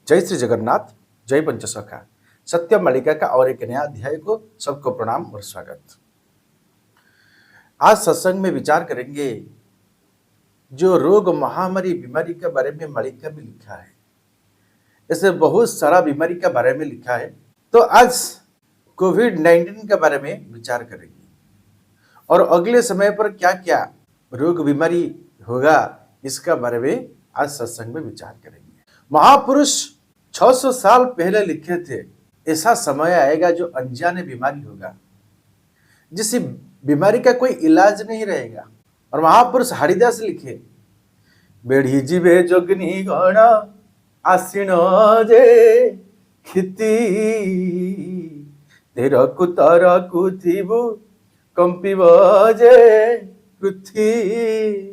जय श्री जगन्नाथ, जय पंचसखा। सत्य मालिका का और एक नया अध्याय को सबको प्रणाम और स्वागत। आज सत्संग में विचार करेंगे जो रोग महामारी बीमारी के बारे में मालिका में लिखा है। ऐसे बहुत सारा बीमारी के बारे में लिखा है, तो आज कोविड-19 के बारे में विचार करेंगे और अगले समय पर क्या क्या रोग बीमारी होगा इसका बारे में आज सत्संग में विचार करेंगे। महापुरुष 600 साल पहले लिखे थे, ऐसा समय आएगा जो अनजाने बीमारी होगा, जिस बीमारी का कोई इलाज नहीं रहेगा। और महापुरुष हरिदास लिखे, बेढ़ी जीवे जोगनी गण आसीन जे खिति तेर कुतर कुथिबु कंपिब जे पृथ्वी।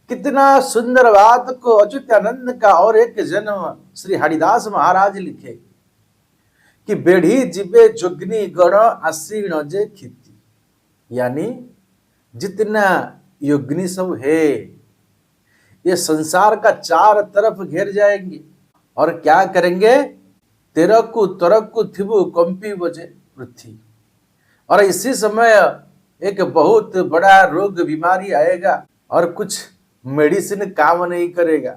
कितना सुंदर बात को अच्युतानंद का और एक जन्म श्री हरिदास महाराज लिखे कि बेढ़ी जीवे जोगनी गण आसीन जे खिति, यानी जितना योगिनी सब है ये संसार का चार तरफ घेर जाएंगे और क्या करेंगे, तेरकु तरकु थिबु कंपी बजे पृथ्वी। और इसी समय एक बहुत बड़ा रोग बीमारी आएगा और कुछ मेडिसिन काम नहीं करेगा।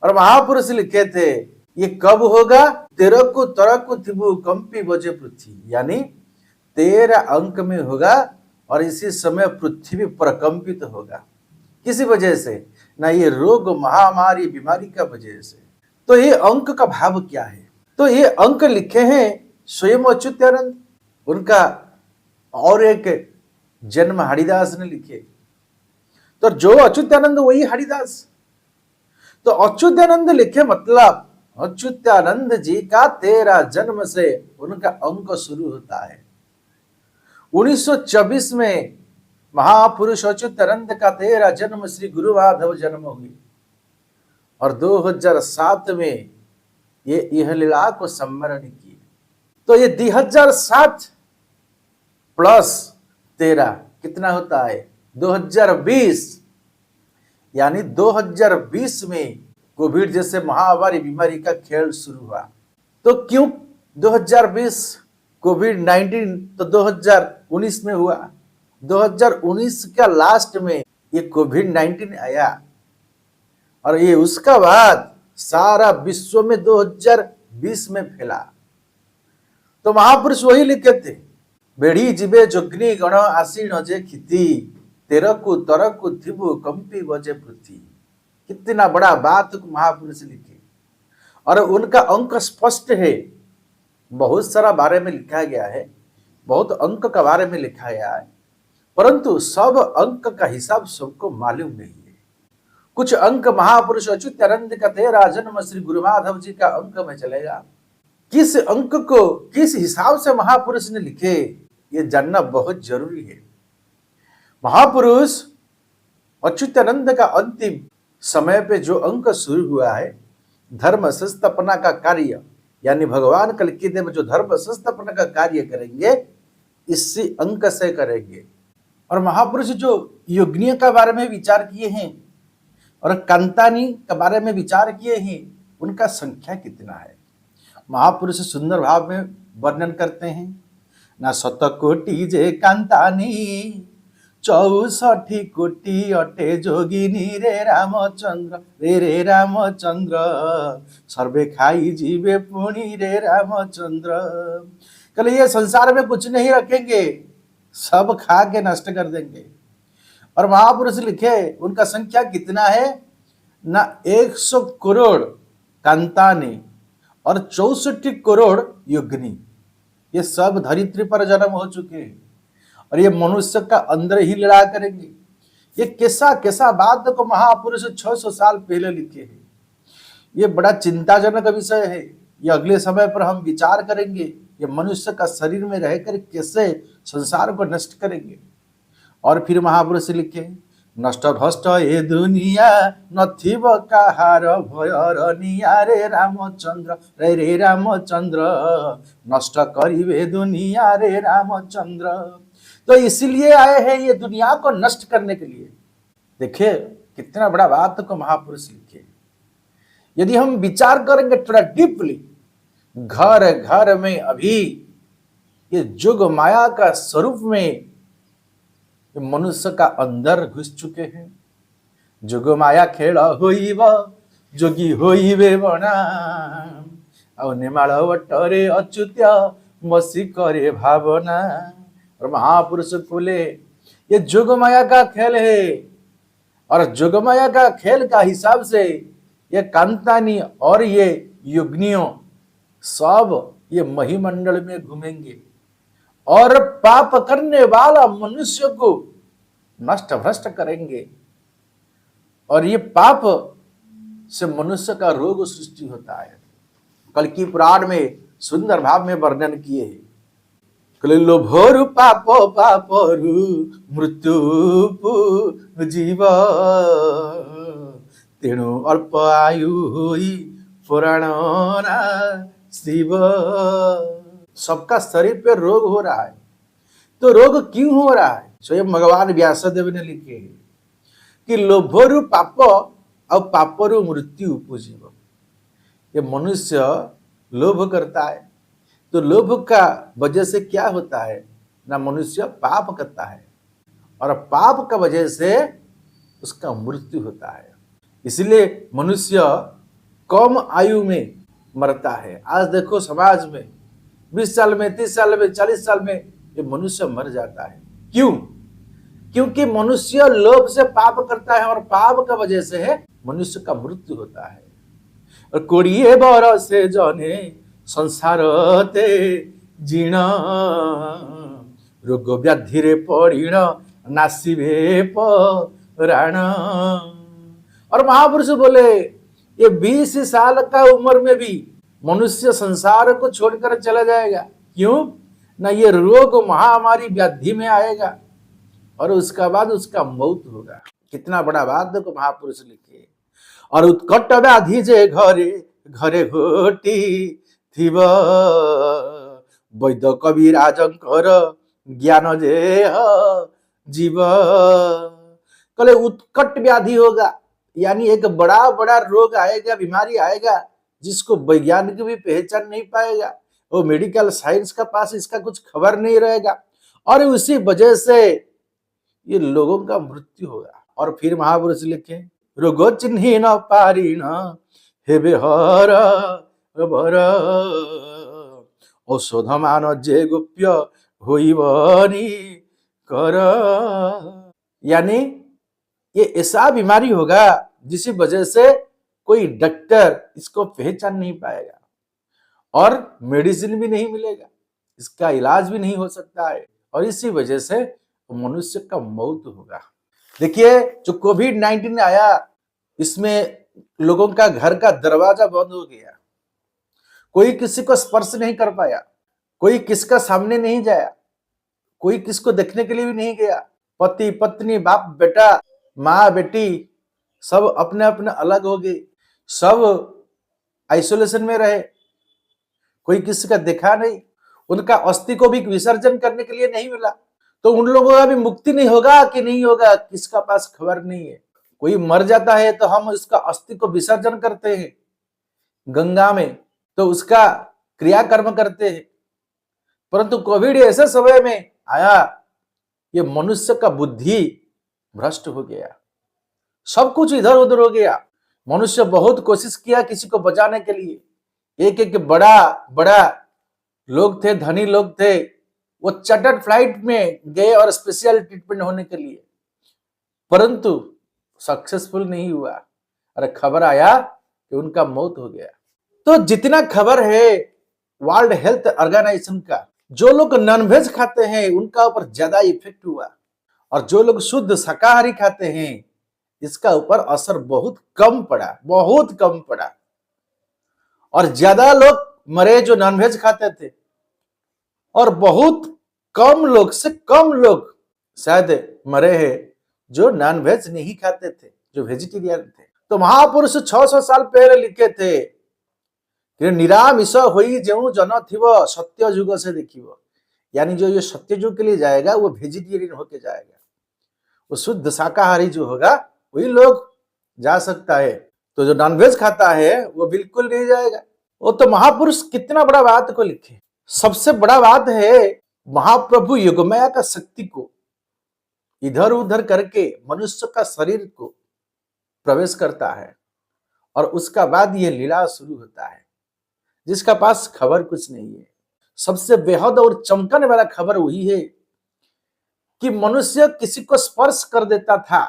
और महापुरुष लिखे थे ये कब होगा, तेरकु तरकु थिबु कंपी बजे पृथ्वी, यानी 13 अंक में होगा और इसी समय पृथ्वी प्रकंपित होगा। किसी वजह से ना, ये रोग महामारी बीमारी का वजह से। तो ये अंक का भाव क्या है, तो ये अंक लिखे हैं स्वयं अच्युतानंद, उनका और एक जन्म हरिदास ने लिखे। तो जो अच्युतानंद वही हरिदास। तो अच्युतानंद लिखे मतलब अच्युतानंद जी का 13 जन्म से उनका अंक शुरू होता है। 1924 में महापुरुष अच्युतानंद का 13 जन्म श्री गुरु माधव जन्म हुई और 2007 में ये यह लीला को सम्मरण किए। तो ये 2007 प्लस 13 कितना होता है, 2020, यानी 2020 में कोविड जैसे महामारी बीमारी का खेल शुरू हुआ। तो क्यों 2020 कोविड-19 तो 2019 में हुआ। 2019 का लास्ट में ये कोविड-19 आया और ये उसका बाद सारा विश्व में 2020 में फैला। तो महापुरुष वही लिखे थे, बेढ़ी जीवे जोगनी गण आसीन जे खिति तेरकु तरकु थिबु कंपी बजे पृथ्वी। कितना बड़ा बात को महापुरुष लिखे और उनका अंक स्पष्ट है। बहुत सारा बारे में लिखा गया है, बहुत अंक के बारे में लिखा गया है, परंतु सब अंक का हिसाब सबको मालूम नहीं है। कुछ अंक महापुरुष अच्युतानंद का 13 जन्म श्री गुरु माधव जी का अंक में चलेगा। किस अंक को किस हिसाब से महापुरुष ने लिखे ये जानना बहुत जरूरी है। महापुरुष अच्युतानंद का अंतिम समय पे जो अंक शुरू हुआ है, धर्म संस्थापना का कार्य, यानी भगवान कल्कि देव जो धर्म संस्थापना का कार्य करेंगे इसी अंक से करेंगे। और महापुरुष जो योगिनी का बारे में विचार किए हैं और कांतानी के बारे में विचार किए हैं, उनका संख्या कितना है महापुरुष सुंदर भाव में वर्णन करते हैं। ना 7 कोटि जे कांतानी 64 कोटि अटे जोगिनी रे रामचंद्र रे रामचंद्र सर्वे खाई जीवे पुणी रे रामचंद्र। कल ये संसार में कुछ नहीं रखेंगे, सब खा के नष्ट कर देंगे। और महापुरुष लिखे उनका संख्या कितना है ना, 100 करोड़ कांतानी और 64 करोड़ योगिनी, ये सब धरित्री पर जन्म हो चुके हैं और ये मनुष्य का अंदर ही लड़ा करेंगे। ये कैसा कैसा बात को महापुरुष 600 साल पहले लिखे हैं। ये बड़ा चिंताजनक विषय है। ये अगले समय पर हम विचार करेंगे, ये मनुष्य का शरीर में रहकर कैसे संसार को नष्ट करेंगे। और फिर महापुरुष लिखे, नष्ट भ्रष्ट ए दुनिया नथिब कहार भयर निया रे रामचंद्र रे रामचंद्र नष्ट करिवे दुनिया रे रामचंद्र। तो इसलिए आए हैं ये दुनिया को नष्ट करने के लिए। देखिए कितना बड़ा बात को महापुरुष लिखे। यदि हम विचार करेंगे थोड़ा डीपली, घर घर में अभी ये जोग माया का स्वरूप में मनुष्य का अंदर घुस चुके हैं। जोग माया खेल होइब जोगी होइबे बना और निमाल वटरे अच्युत्य मसी करे भावना। और महापुरुष बोले ये जोग माया का खेल है, और जोग माया का खेल का हिसाब से ये कांतानी और ये युग्नियों सब ये महिमंडल में घूमेंगे और पाप करने वाला मनुष्य को नष्ट भ्रष्ट करेंगे। और ये पाप से मनुष्य का रोग सृष्टि होता है। कल की पुराण में सुंदर भाव में वर्णन किए हैं। लोभोरु पाप पापरु मृत्यु जीव तेणु अल्प आयु होई पुराण शिव। सबका शरीर पे रोग हो रहा है, तो रोग क्यों हो रहा है? स्वयं भगवान व्यासदेव ने लिखे हैं कि लोभोरु पाप और पापरु मृत्यु उपजीव। ये मनुष्य लोभ करता है, तो लोभ का वजह से क्या होता है ना, मनुष्य पाप करता है और पाप का वजह से उसका मृत्यु होता है। इसलिए मनुष्य कम आयु में मरता है। आज देखो समाज में 20 साल में, 30 साल में, 40 साल में ये मनुष्य मर जाता है। क्यों? क्योंकि मनुष्य लोभ से पाप करता है और पाप का वजह से है मनुष्य का मृत्यु होता है। और कोड़िए बरस से जने संसार ते जीण रोग व्याधि पड़ीण नासिबे पराण। और महापुरुष बोले ये 20 साल का उम्र में भी मनुष्य संसार को छोड़कर चला जाएगा। क्यों? ना ये रोग महामारी व्याधि में आएगा और उसका बाद उसका मौत होगा। कितना बड़ा बात देखो महापुरुष लिखे। और उत्कट व्याधि जे घरे घरे घोटी थिब वैद कवि राजंकर ज्ञान जे जीव। कले उत्कट व्याधि होगा, यानी एक बड़ा बड़ा रोग आएगा, बीमारी आएगा जिसको वैज्ञानिक भी पहचान नहीं पाएगा, वो मेडिकल साइंस का पास इसका कुछ खबर नहीं रहेगा और उसी वजह से ये लोगों का मृत्यु होगा। और फिर महापुरुष लिखे रोग चिन्ह न पारी न हेबे हर बर औषध मान जे गुप्य होइबनी कर। यानी ये ऐसा बीमारी होगा जिसकी वजह से कोई डॉक्टर इसको पहचान नहीं पाएगा और मेडिसिन भी नहीं मिलेगा, इसका इलाज भी नहीं हो सकता है और इसी वजह से मनुष्य का मौत होगा। देखिए जो कोविड-19 आया, इसमें लोगों का घर का दरवाजा बंद हो गया, कोई किसी को स्पर्श नहीं कर पाया, कोई किसका सामने नहीं जाया, कोई किसको देखने के लिए भी नहीं गया। पति पत्नी बाप बेटा माँ बेटी सब अपने अपने अलग हो गए, सब आइसोलेशन में रहे, कोई किसी का देखा नहीं, उनका अस्थि को भी विसर्जन करने के लिए नहीं मिला। तो उन लोगों का भी मुक्ति नहीं होगा कि नहीं होगा, किसका पास खबर नहीं है। कोई मर जाता है तो हम उसका अस्थि को विसर्जन करते हैं गंगा में, तो उसका क्रियाकर्म करते हैं। परंतु कोविड ऐसे समय में आया, ये मनुष्य का बुद्धि भ्रष्ट हो गया, सब कुछ इधर उधर हो गया। मनुष्य बहुत कोशिश किया किसी को बचाने के लिए, एक एक बड़ा बड़ा लोग थे, धनी लोग थे, वो चार्टर्ड फ्लाइट में गए और स्पेशल ट्रीटमेंट होने के लिए, परंतु सक्सेसफुल नहीं हुआ और खबर आया कि उनका मौत हो गया। तो जितना खबर है वर्ल्ड हेल्थ ऑर्गेनाइजेशन का, जो लोग नॉनवेज खाते हैं उनका ऊपर ज्यादा इफेक्ट हुआ और जो लोग शुद्ध शाकाहारी खाते हैं इसका ऊपर असर बहुत कम पड़ा, बहुत कम पड़ा। और ज्यादा लोग मरे जो नॉनवेज खाते थे और बहुत कम लोग से कम लोग शायद मरे हैं जो नॉनवेज नहीं खाते थे, जो वेजिटेरियन थे। तो महापुरुष 600 साल पहले लिखे थे कि निरामिष होई जेऊ जन थिव सत्य युग से देखिव। यानी जो ये सत्य युग के लिए जाएगा वो वेजिटेरियन होके जाएगा, वो शुद्ध शाकाहारी जो होगा वही लोग जा सकता है। तो जो नॉनवेज खाता है वो बिल्कुल नहीं जाएगा। वो तो महापुरुष कितना बड़ा बात को लिखे। सबसे बड़ा बात है महाप्रभु योगमाया का शक्ति को इधर उधर करके मनुष्य का शरीर को प्रवेश करता है और उसका बाद ये लीला शुरू होता है, जिसका पास खबर कुछ नहीं है। सबसे बेहद और चमकने वाला खबर वही है कि मनुष्य किसी को स्पर्श कर देता था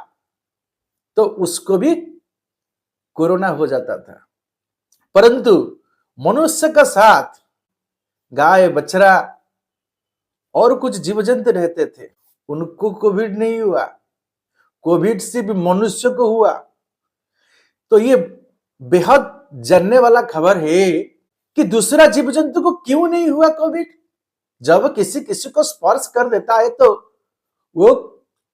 तो उसको भी कोरोना हो जाता था, परंतु मनुष्य का साथ गाय बछड़ा और कुछ जीव जंतु रहते थे, उनको कोविड नहीं हुआ। कोविड से भी मनुष्य को हुआ। तो ये बेहद जानने वाला खबर है कि दूसरा जीव जंतु को क्यों नहीं हुआ कोविड। जब किसी किसी को स्पर्श कर देता है तो वो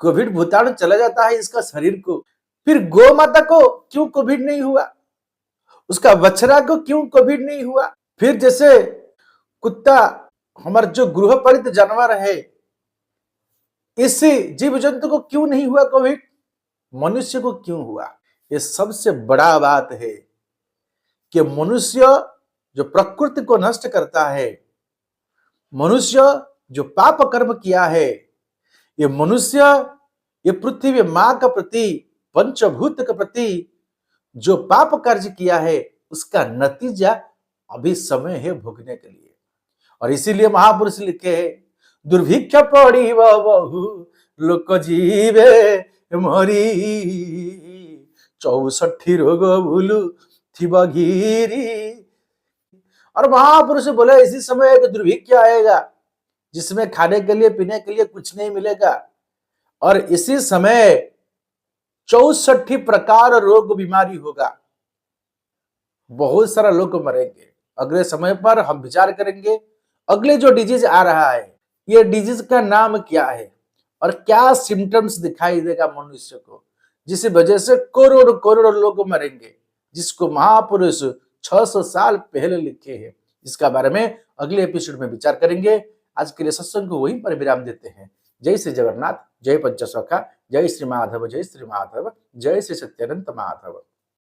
कोविड भूताणु चला जाता है इसका शरीर को। फिर गौ माता को क्यों कोविड नहीं हुआ, उसका बछड़ा को क्यों कोविड नहीं हुआ। फिर जैसे कुत्ता हमारा जो गृहपालित जानवर है, इसी जीव जंतु को क्यों नहीं हुआ कोविड, मनुष्य को क्यों हुआ। ये सबसे बड़ा बात है कि मनुष्य जो प्रकृति को नष्ट करता है, मनुष्य जो पाप कर्म किया है, ये मनुष्य ये पृथ्वी मां का प्रति पंचभूत के प्रति जो पाप कार्य किया है उसका नतीजा अभी समय है भोगने के लिए। और इसीलिए महापुरुष लिखे हैं, दुर्भिक्ष पड़ी बहु लोक जीवे मरी 64 रोग भूलु थिब घिरी। और महापुरुष बोले इसी समय एक दुर्भिक्ष आएगा जिसमें खाने के लिए पीने के लिए कुछ नहीं मिलेगा, और इसी समय 64 प्रकार रोग बीमारी होगा। बहुत सारा लोग मरेंगे। अगले समय पर हम विचार करेंगे अगले जो डिजीज आ रहा है, ये डिजीज का नाम क्या है और क्या सिम्टम्स दिखाई देगा मनुष्य को, जिस वजह से करोड़ करोड़ लोग मरेंगे, जिसको महापुरुष 600 साल पहले लिखे हैं। इसका बारे में अगले एपिसोड में विचार करेंगे। आज के लिए सत्संग को वहीं पर विराम देते हैं। जय श्री जगन्नाथ, जय पंचसखा, जय श्री माधव, जय श्री माधव, जय श्री सत्यानंद माधव।